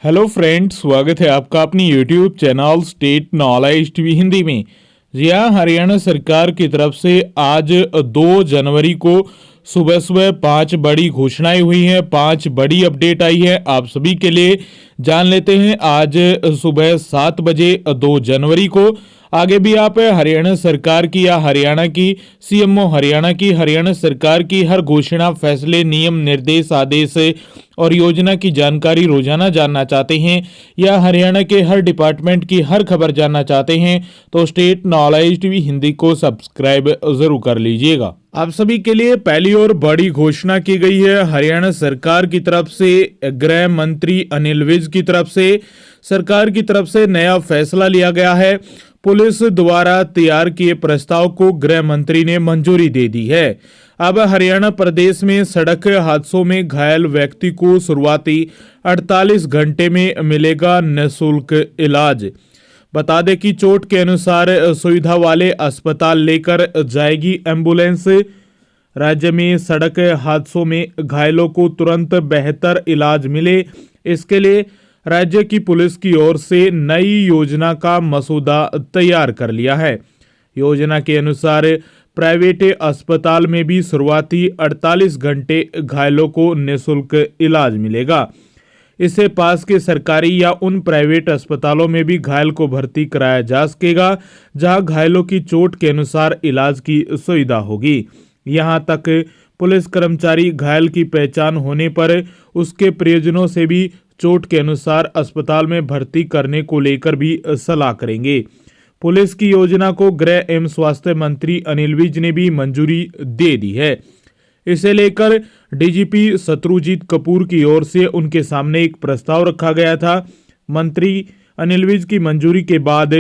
Hello friends, स्वागत है आपका अपनी YouTube channel state knowledge TV Hindi में। जी हाँ, हरियाणा सरकार की तरफ से आज 2 जनवरी को सुबह सुबह 5 बड़ी घोषणाएं हुई हैं, 5 बड़ी अपडेट आई है। आप सभी के लिए जान लेते हैं। आज सुबह 7 बजे 2 जनवरी को आगे भी आप हरियाणा सरकार की या हरियाणा की सीएमओ हरियाणा सरकार की हर घोषणा, फैसले, नियम, निर्देश, आदेश और योजना की जानकारी रोजाना जानना चाहते हैं या हरियाणा के हर डिपार्टमेंट की हर खबर जानना चाहते हैं तो स्टेट नॉलेज टीवी हिंदी को सब्सक्राइब जरूर कर लीजिएगा। आप सभी के लिए पहली और बड़ी घोषणा की गई है हरियाणा सरकार की तरफ से। गृह मंत्री अनिल विज की तरफ से सरकार की तरफ से नया फैसला लिया गया है। पुलिस द्वारा तैयार किए प्रस्ताव को गृह मंत्री ने मंजूरी दे दी है। अब हरियाणा प्रदेश में सड़क हादसों में घायल व्यक्ति को शुरुआती 48 घंटे में मिलेगा निःशुल्क इलाज। बता दें कि चोट के अनुसार सुविधा वाले अस्पताल लेकर जाएगी एम्बुलेंस। राज्य में सड़क हादसों में घायलों को तुरंत बेहतर इलाज मिले, इसके लिए राज्य की पुलिस की ओर से नई योजना का मसौदा तैयार कर लिया है। योजना के अनुसार प्राइवेट अस्पताल में भी शुरुआती 48 घंटे घायलों को निःशुल्क इलाज मिलेगा। इससे पास के सरकारी या उन प्राइवेट अस्पतालों में भी घायल को भर्ती कराया जा सकेगा जहां घायलों की चोट के अनुसार इलाज की सुविधा होगी। यहां तक पुलिस कर्मचारी घायल की पहचान होने पर उसके परिजनों से भी चोट के अनुसार अस्पताल में भर्ती करने को लेकर भी सलाह करेंगे। पुलिस की योजना को गृह एवं स्वास्थ्य मंत्री अनिल विज ने भी मंजूरी दे दी है। इसे लेकर डीजीपी शत्रुजीत कपूर की ओर से उनके सामने एक प्रस्ताव रखा गया था। मंत्री अनिल विज की मंजूरी के बाद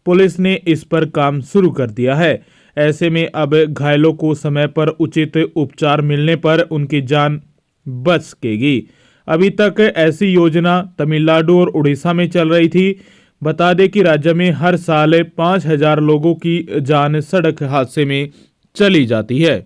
पुलिस ने इस पर काम शुरू कर दिया है। ऐसे में अब घायलों को समय पर उचित उपचार मिलने पर उनकी जान बच सकेगी। अभी तक ऐसी योजना तमिलनाडु और उड़ीसा में चल रही थी। बता दें कि राज्य में हर साल 5000 लोगों की जान सड़क हादसे में चली जाती है।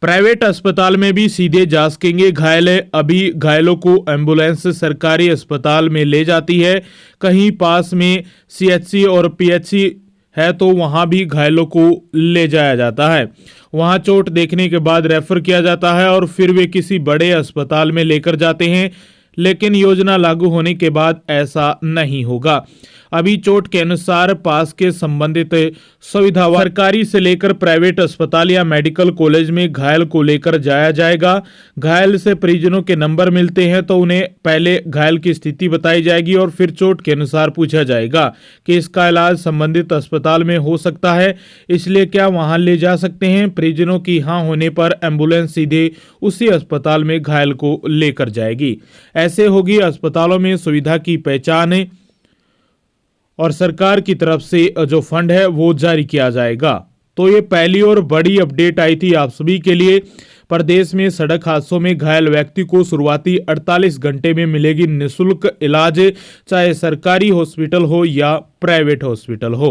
प्राइवेट अस्पताल में भी सीधे जा सकेंगे घायल। अभी घायलों को एम्बुलेंस सरकारी अस्पताल में ले जाती है। कहीं पास में सीएचसी और पीएचसी है तो वहां भी घायलों को ले जाया जाता है। वहां चोट देखने के बाद रेफर किया जाता है और फिर वे किसी बड़े अस्पताल में लेकर जाते हैं। लेकिन योजना लागू होने के बाद ऐसा नहीं होगा। अभी चोट के अनुसार पास के संबंधित सुविधा सरकारी से लेकर प्राइवेट अस्पताल या मेडिकल कॉलेज में घायल को लेकर जाया जाएगा। घायल से परिजनों के नंबर मिलते हैं तो उन्हें पहले घायल की स्थिति बताई जाएगी और फिर चोट के अनुसार पूछा जाएगा कि इसका इलाज संबंधित अस्पताल में हो सकता है, इसलिए क्या वहां ले जा सकते हैं। परिजनों की हाँ होने पर एम्बुलेंस सीधे उसी अस्पताल में घायल को लेकर जाएगी। ऐसे होगी अस्पतालों में सुविधा की पहचान और सरकार की तरफ से जो फंड है वो जारी किया जाएगा। तो ये पहली और बड़ी अपडेट आई थी आप सभी के लिए। प्रदेश में सड़क हादसों में घायल व्यक्ति को शुरुआती 48 घंटे में मिलेगी निःशुल्क इलाज, चाहे सरकारी हॉस्पिटल हो या प्राइवेट हॉस्पिटल हो।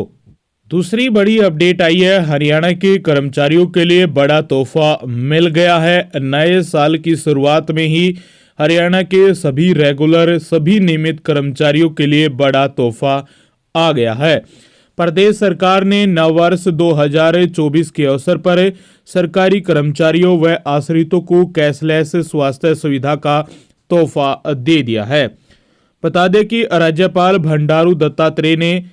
दूसरी बड़ी अपडेट आई है हरियाणा के कर्मचारियों के लिए बड़ा तोहफा मिल गया है। नए साल की शुरुआत में ही हरियाणा के सभी रेगुलर, सभी नियमित कर्मचारियों के लिए बड़ा तोहफा आ गया है। प्रदेश सरकार ने नववर्ष 2024 के अवसर पर सरकारी कर्मचारियों व आश्रितों को कैशलेस स्वास्थ्य सुविधा का तोहफा दे दिया है। बता दें कि राज्यपाल बंडारू दत्तात्रेय ने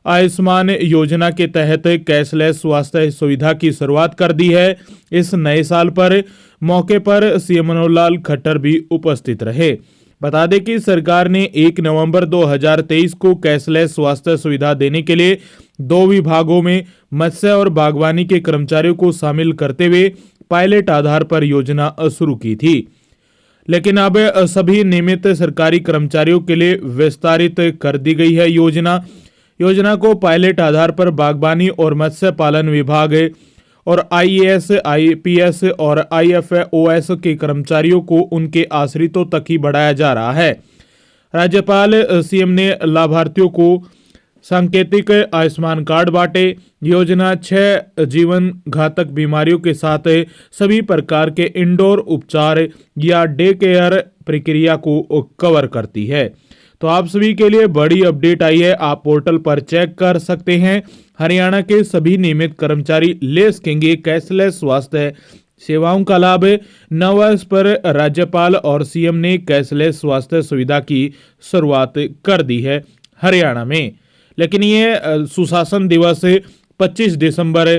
आयुष्मान योजना के तहत कैशलेस स्वास्थ्य सुविधा की शुरुआत कर दी है। इस नए साल पर मौके पर सीएम मनोहर लाल खट्टर भी उपस्थित रहे। बता दें कि सरकार ने 1 नवंबर 2023 को कैशलेस स्वास्थ्य सुविधा देने के लिए 2 विभागों में मत्स्य और बागवानी के कर्मचारियों को शामिल करते हुए पायलट आधार पर योजना शुरू की थी। लेकिन अब सभी नियमित सरकारी कर्मचारियों के लिए विस्तारित कर दी गई है योजना को पायलट आधार पर बागवानी और मत्स्य पालन विभाग और आईएएस, आईपीएस और आईएफओएस के कर्मचारियों को उनके आश्रितों तक ही बढ़ाया जा रहा है। राज्यपाल सीएम ने लाभार्थियों को सांकेतिक आयुष्मान कार्ड बांटे। योजना 6 जीवन घातक बीमारियों के साथ सभी प्रकार के इंडोर उपचार या डे केयर प्रक्रिया को कवर करती है। तो आप सभी के लिए बड़ी अपडेट आई है, आप पोर्टल पर चेक कर सकते हैं। हरियाणा के सभी नियमित कर्मचारी ले सकेंगे कैशलेस स्वास्थ्य सेवाओं का लाभ। 9 वर्ष पर राज्यपाल और सीएम ने कैशलेस स्वास्थ्य सुविधा की शुरुआत कर दी है हरियाणा में। लेकिन ये सुशासन दिवस 25 दिसंबर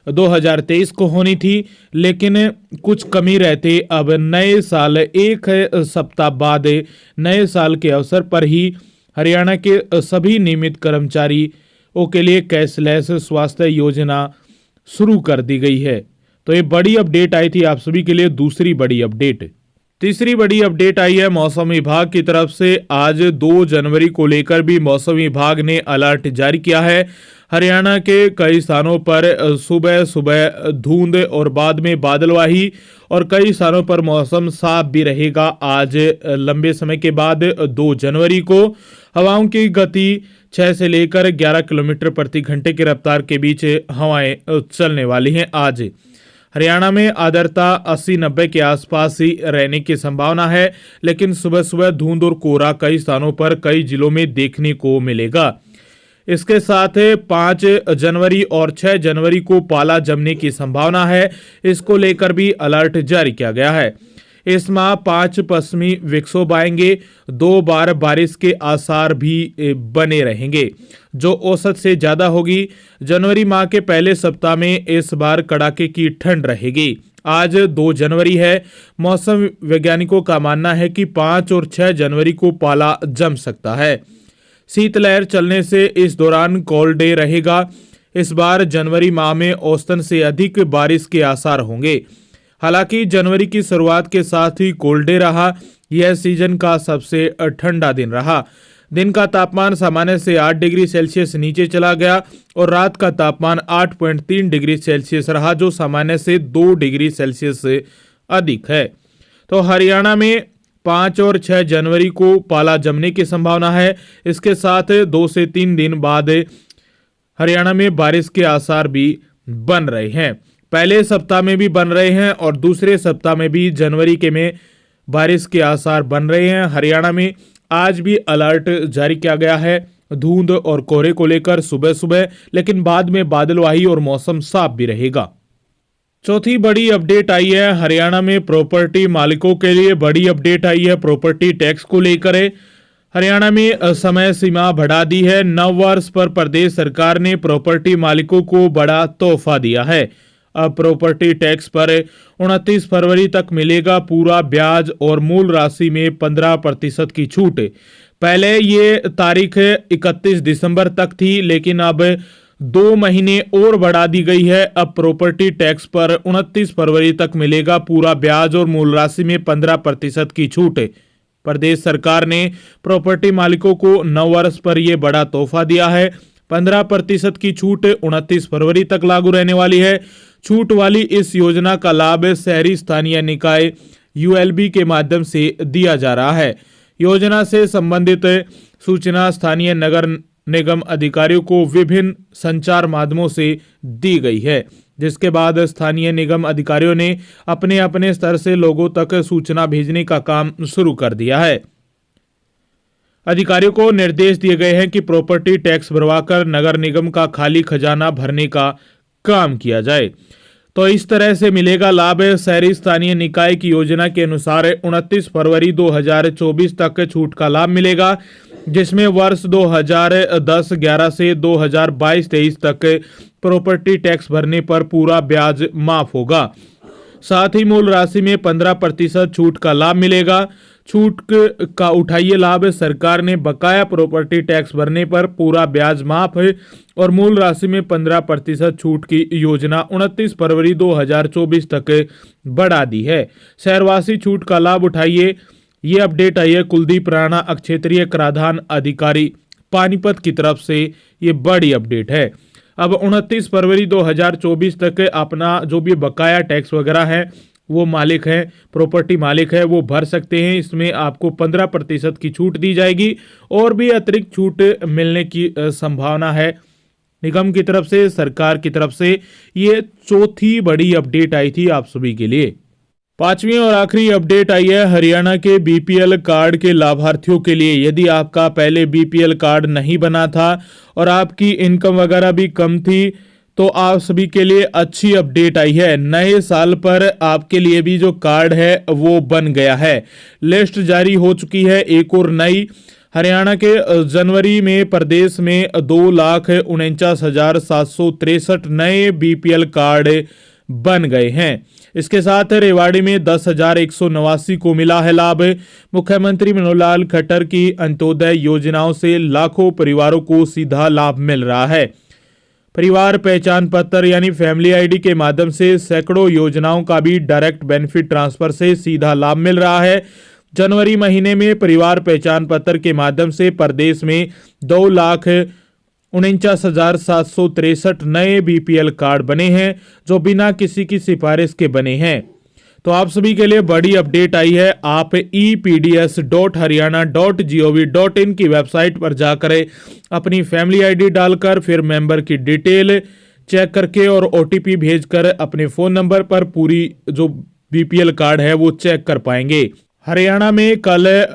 2023 को होनी थी, लेकिन कुछ कमी रहते अब नए साल एक सप्ताह बाद नए साल के अवसर पर ही हरियाणा के सभी नियमित कर्मचारियों के लिए कैशलेस स्वास्थ्य योजना शुरू कर दी गई है। तो ये बड़ी अपडेट आई थी आप सभी के लिए। दूसरी बड़ी अपडेट, तीसरी बड़ी अपडेट आई है मौसम विभाग की तरफ से। आज 2 जनवरी को लेकर भी मौसम विभाग ने अलर्ट जारी किया है। हरियाणा के कई स्थानों पर सुबह सुबह धुंध और बाद में बादलवाही और कई स्थानों पर मौसम साफ भी रहेगा। आज लंबे समय के बाद 2 जनवरी को हवाओं की गति 6 से लेकर 11 किलोमीटर प्रति घंटे की रफ्तार के बीच हवाएं चलने वाली हैं। आज हरियाणा में आर्द्रता 80-90 के आसपास ही रहने की संभावना है, लेकिन सुबह सुबह धुंध और कोहरा कई स्थानों पर कई जिलों में देखने को मिलेगा। इसके साथ 5 जनवरी और 6 जनवरी को पाला जमने की संभावना है। इसको लेकर भी अलर्ट जारी किया गया है। इस माह 5 पश्चिमी विक्षोभ आएंगे। 2 बार बारिश के आसार भी बने रहेंगे, जो औसत से ज्यादा होगी। जनवरी माह के पहले सप्ताह में इस बार कड़ाके की ठंड रहेगी। आज 2 जनवरी है। मौसम वैज्ञानिकों का मानना है कि 5 और 6 जनवरी को पाला जम सकता है। शीतलहर चलने से इस दौरान कोल्ड डे रहेगा। इस बार जनवरी माह में औसतन से अधिक बारिश के आसार होंगे। हालांकि जनवरी की शुरुआत के साथ ही कोल्ड डे रहा। यह सीजन का सबसे ठंडा दिन रहा। दिन का तापमान सामान्य से 8 डिग्री सेल्सियस नीचे चला गया और रात का तापमान 8.3 डिग्री सेल्सियस रहा, जो सामान्य से 2 डिग्री सेल्सियस से अधिक है। तो हरियाणा में 5 और 6 जनवरी को पाला जमने की संभावना है। इसके साथ 2 से 3 दिन बाद हरियाणा में बारिश के आसार भी बन रहे हैं। पहले सप्ताह में भी बन रहे हैं और दूसरे सप्ताह में भी जनवरी के में बारिश के आसार बन रहे हैं। हरियाणा में आज भी अलर्ट जारी किया गया है धुंध और कोहरे को लेकर सुबह सुबह, लेकिन बाद में बादलवाही और मौसम साफ भी रहेगा। चौथी बड़ी अपडेट आई है हरियाणा में प्रॉपर्टी मालिकों के लिए। बड़ी अपडेट आई है प्रॉपर्टी टैक्स को लेकर। हरियाणा में समय सीमा बढ़ा दी है। 9 वर्ष पर प्रदेश सरकार ने प्रॉपर्टी मालिकों को बड़ा तोहफा दिया है। अब प्रॉपर्टी टैक्स पर 29 फरवरी तक मिलेगा पूरा ब्याज और मूल राशि में 15% की छूट। पहले ये तारीख 31 दिसंबर तक थी, लेकिन अब 2 महीने और बढ़ा दी गई है। अब प्रॉपर्टी टैक्स पर 29 फरवरी तक मिलेगा पूरा ब्याज और मूल राशि में 15% की छूट। प्रदेश सरकार ने प्रॉपर्टी मालिकों को 9 वर्ष पर यह बड़ा तोहफा दिया है। 15% की छूट 29 फरवरी तक लागू रहने वाली है। छूट वाली इस योजना का लाभ शहरी स्थानीय निकाय यूएलबी के माध्यम से दिया जा रहा है। योजना से संबंधित सूचना स्थानीय नगर निगम अधिकारियों को विभिन्न संचार माध्यमों से दी गई है, जिसके बाद स्थानीय निगम अधिकारियों ने अपने अपने स्तर से लोगों तक सूचना भेजने का काम शुरू कर दिया है। अधिकारियों को निर्देश दिए गए हैं कि प्रॉपर्टी टैक्स भरवाकर नगर निगम का खाली खजाना भरने का काम किया जाए। तो इस तरह से मिलेगा लाभ। शहरी स्थानीय निकाय की योजना के अनुसार 29 फरवरी 2024 तक छूट का लाभ मिलेगा, जिसमें वर्ष 2010-11 से 2022-23 तक प्रॉपर्टी टैक्स भरने पर पूरा ब्याज माफ होगा। साथ ही मूल राशि में 15% छूट का लाभ मिलेगा। छूट का उठाइए लाभ। सरकार ने बकाया प्रॉपर्टी टैक्स भरने पर पूरा ब्याज माफ है और मूल राशि में 15% छूट की योजना 29 फरवरी 2024 तक बढ़ा दी है। शहरवासी छूट का लाभ उठाइए। ये अपडेट आई है कुलदीप राणा, क्षेत्रीय कराधान अधिकारी पानीपत की तरफ से। ये बड़ी अपडेट है। अब 29 फरवरी 2024 तक अपना जो भी बकाया टैक्स वगैरह है वो मालिक है, प्रॉपर्टी मालिक है, वो भर सकते हैं। इसमें आपको 15% की छूट दी जाएगी और भी अतिरिक्त छूट मिलने की संभावना है निगम की तरफ से, सरकार की तरफ से। ये चौथी बड़ी अपडेट आई थी आप सभी के लिए। पांचवी और आखिरी अपडेट आई है हरियाणा के बीपीएल कार्ड के लाभार्थियों के लिए। यदि आपका पहले बीपीएल कार्ड नहीं बना था और आपकी इनकम वगैरह भी कम थी तो आप सभी के लिए अच्छी अपडेट आई है। नए साल पर आपके लिए भी जो कार्ड है वो बन गया है। लिस्ट जारी हो चुकी है एक और नई। हरियाणा के जनवरी में प्रदेश में 2,49,763 नए बीपीएल कार्ड बन गए हैं। इसके साथ रेवाड़ी में 10,189 को मिला है लाभ। मुख्यमंत्री मनोहर लाल खट्टर की अंत्योदय योजनाओं से लाखों परिवारों को सीधा लाभ मिल रहा है। परिवार पहचान पत्र यानी फैमिली आईडी के माध्यम से सैकड़ों योजनाओं का भी डायरेक्ट बेनिफिट ट्रांसफर से सीधा लाभ मिल रहा है। जनवरी महीने में परिवार पहचान पत्र के माध्यम से प्रदेश में 2,49,763 नए बीपीएल कार्ड बने हैं जो बिना किसी की सिफारिश के बने हैं। तो आप सभी के लिए बड़ी अपडेट आई है। आप epds.haryana.gov.in की वेबसाइट पर जाकर अपनी फैमिली आईडी डालकर फिर मेंबर की डिटेल चेक करके और ओटीपी भेजकर अपने फ़ोन नंबर पर पूरी जो बीपीएल कार्ड है वो चेक कर पाएंगे। हरियाणा में कल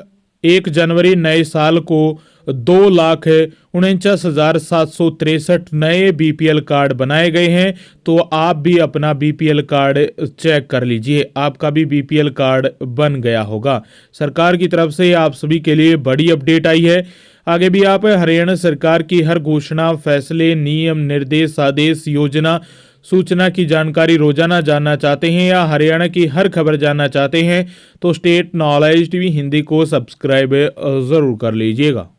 1 जनवरी नए साल को 2,49,763 नए बीपीएल कार्ड बनाए गए हैं। तो आप भी अपना बीपीएल कार्ड चेक कर लीजिए, आपका भी बीपीएल कार्ड बन गया होगा। सरकार की तरफ से आप सभी के लिए बड़ी अपडेट आई है। आगे भी आप हरियाणा सरकार की हर घोषणा, फैसले, नियम, निर्देश, आदेश, योजना, सूचना की जानकारी रोजाना जानना चाहते हैं या हरियाणा की हर खबर जानना चाहते हैं तो स्टेट नॉलेज टीवी हिंदी को सब्सक्राइब जरूर कर लीजिएगा।